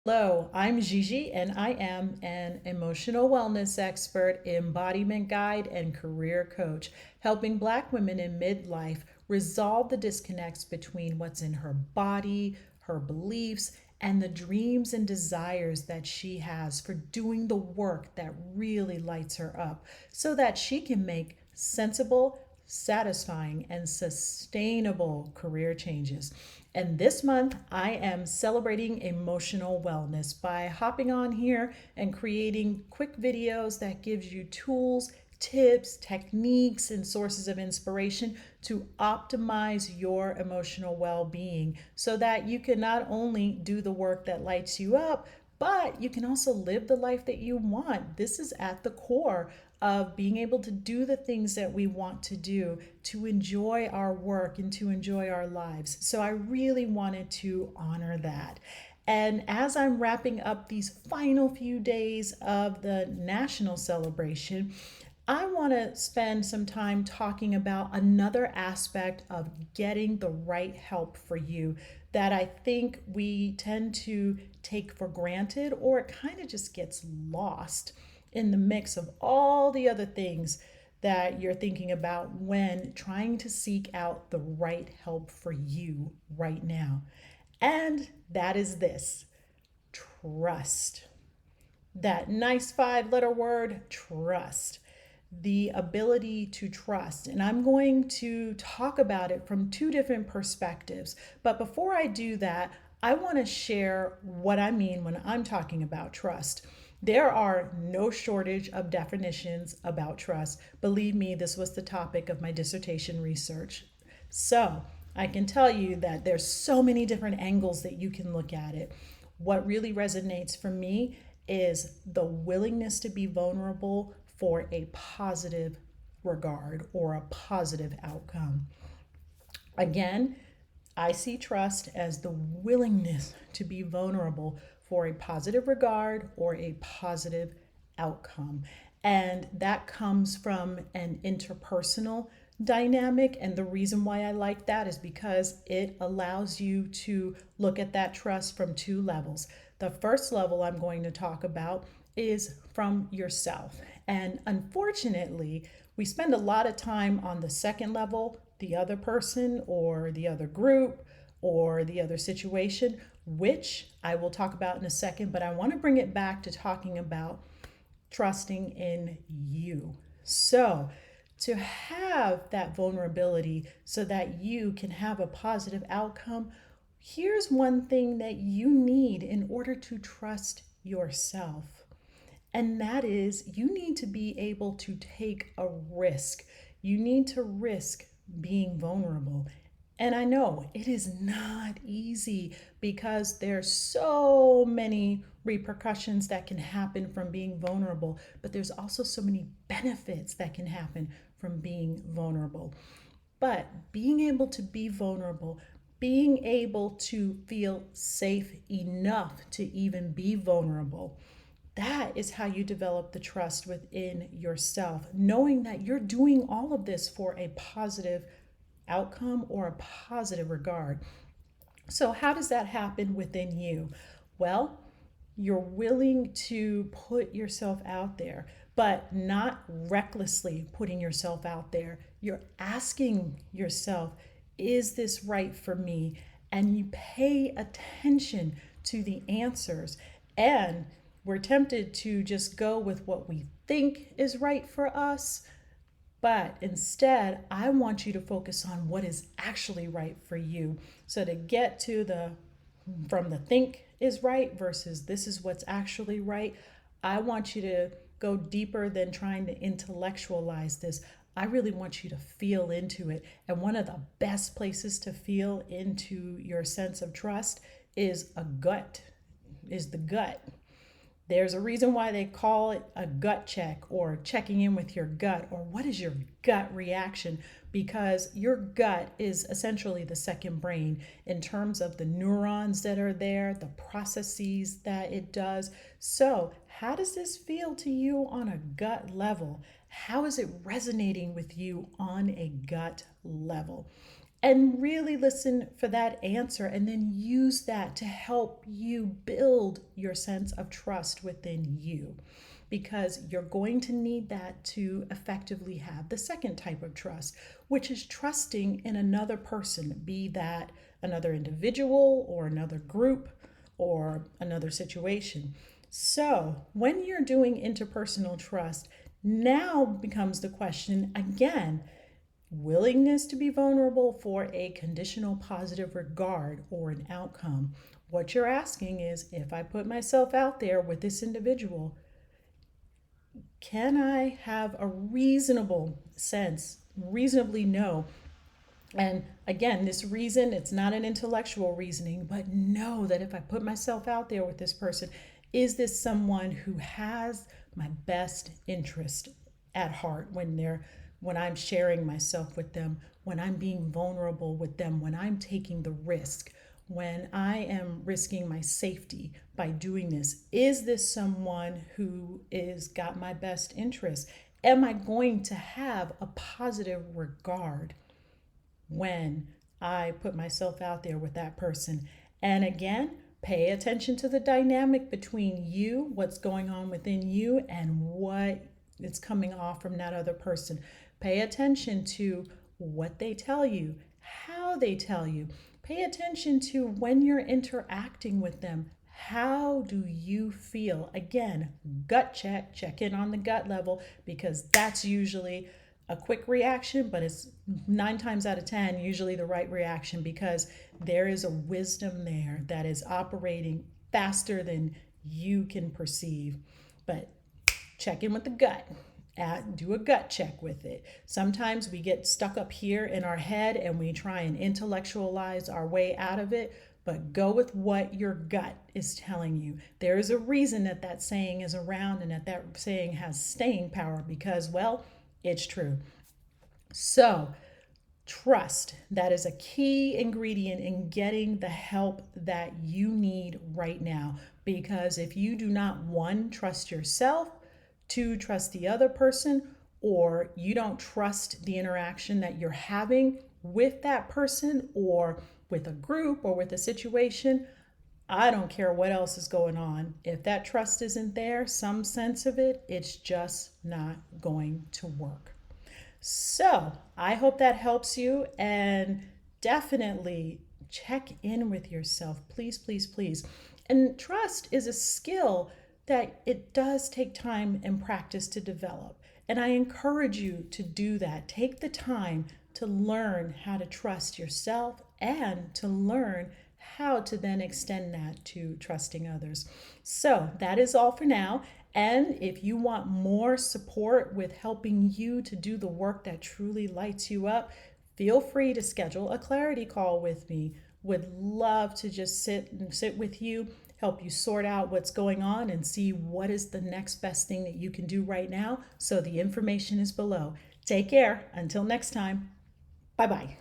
Hello, I'm Gigi, and I am an emotional wellness expert, embodiment guide, and career coach, helping Black women in midlife resolve the disconnects between what's in her body, her beliefs, and the dreams and desires that she has for doing the work that really lights her up so that she can make sensible, satisfying, and sustainable career changes. And this month, I am celebrating emotional wellness by hopping on here and creating quick videos that gives you tools, tips, techniques, and sources of inspiration to optimize your emotional well-being so that you can not only do the work that lights you up, but you can also live the life that you want. This is at the core of being able to do the things that we want to do, to enjoy our work and to enjoy our lives. So I really wanted to honor that. And as I'm wrapping up these final few days of the national celebration, I want to spend some time talking about another aspect of getting the right help for you that I think we tend to take for granted, or it kind of just gets lost in the mix of all the other things that you're thinking about when trying to seek out the right help for you right now. And that is this: trust. That nice 5 letter word, trust. The ability to trust. And I'm going to talk about it from two different perspectives. But before I do that, I want to share what I mean when I'm talking about trust. There are no shortage of definitions about trust. Believe me, this was the topic of my dissertation research. So I can tell you that there's so many different angles that you can look at it. What really resonates for me is the willingness to be vulnerable for a positive regard or a positive outcome. Again, I see trust as the willingness to be vulnerable for a positive regard or a positive outcome. And that comes from an interpersonal dynamic. And the reason why I like that is because it allows you to look at that trust from two levels. The first level I'm going to talk about is from yourself. And unfortunately, we spend a lot of time on the second level, the other person or the other group or the other situation, which I will talk about in a second, but I want to bring it back to talking about trusting in you. So, to have that vulnerability so that you can have a positive outcome, here's one thing that you need in order to trust yourself. And that is, you need to be able to take a risk. You need to risk being vulnerable. And I know it is not easy because there's so many repercussions that can happen from being vulnerable, but there's also so many benefits that can happen from being vulnerable. But being able to be vulnerable, being able to feel safe enough to even be vulnerable, that is how you develop the trust within yourself, knowing that you're doing all of this for a positive outcome or a positive regard. So, how does that happen within you? Well, you're willing to put yourself out there, but not recklessly putting yourself out there. You're asking yourself, is this right for me? And you pay attention to the answers. And we're tempted to just go with what we think is right for us, but instead, I want you to focus on what is actually right for you. So to get to the from the think is right versus this is what's actually right, I want you to go deeper than trying to intellectualize this. I really want you to feel into it. And one of the best places to feel into your sense of trust is the gut. There's a reason why they call it a gut check or checking in with your gut, or what is your gut reaction, because your gut is essentially the second brain in terms of the neurons that are there, the processes that it does. So, how does this feel to you on a gut level? How is it resonating with you on a gut level? and really listen for that answer and then use that to help you build your sense of trust within you, because you're going to need that to effectively have the second type of trust, which is trusting in another person, be that another individual or another group or another situation. So when you're doing interpersonal trust, now becomes the question again, willingness to be vulnerable for a conditional positive regard or an outcome. What you're asking is, if I put myself out there with this individual, can I have a reasonable sense, reasonably know? And again, this reason, it's not an intellectual reasoning, but know that if I put myself out there with this person, is this someone who has my best interest at heart when I'm sharing myself with them, when I'm being vulnerable with them, when I'm taking the risk, when I am risking my safety by doing this? Is this someone who is got my best interest? Am I going to have a positive regard when I put myself out there with that person? And again, pay attention to the dynamic between you, what's going on within you, and what is coming off from that other person. Pay attention to what they tell you, how they tell you. Pay attention to when you're interacting with them. How do you feel? Again, gut check in on the gut level, because that's usually a quick reaction, but it's 9 times out of 10 usually the right reaction, because there is a wisdom there that is operating faster than you can perceive. But check in with the gut. Do a gut check with it. Sometimes we get stuck up here in our head and we try and intellectualize our way out of it, but go with what your gut is telling you. There is a reason that that saying is around and that that saying has staying power, because, well, it's true. So, trust, that is a key ingredient in getting the help that you need right now. Because if you do not, one, trust yourself, two, trust the other person, or you don't trust the interaction that you're having with that person or with a group or with a situation, I don't care what else is going on. If that trust isn't there, some sense of it, it's just not going to work. So I hope that helps you, and definitely check in with yourself. Please, please, please. And trust is a skill that it does take time and practice to develop. And I encourage you to do that. Take the time to learn how to trust yourself and to learn how to then extend that to trusting others. So that is all for now. And if you want more support with helping you to do the work that truly lights you up, feel free to schedule a clarity call with me. Would love to just sit with you, help you sort out what's going on and see what is the next best thing that you can do right now. So the information is below. Take care. Until next time. Bye-bye.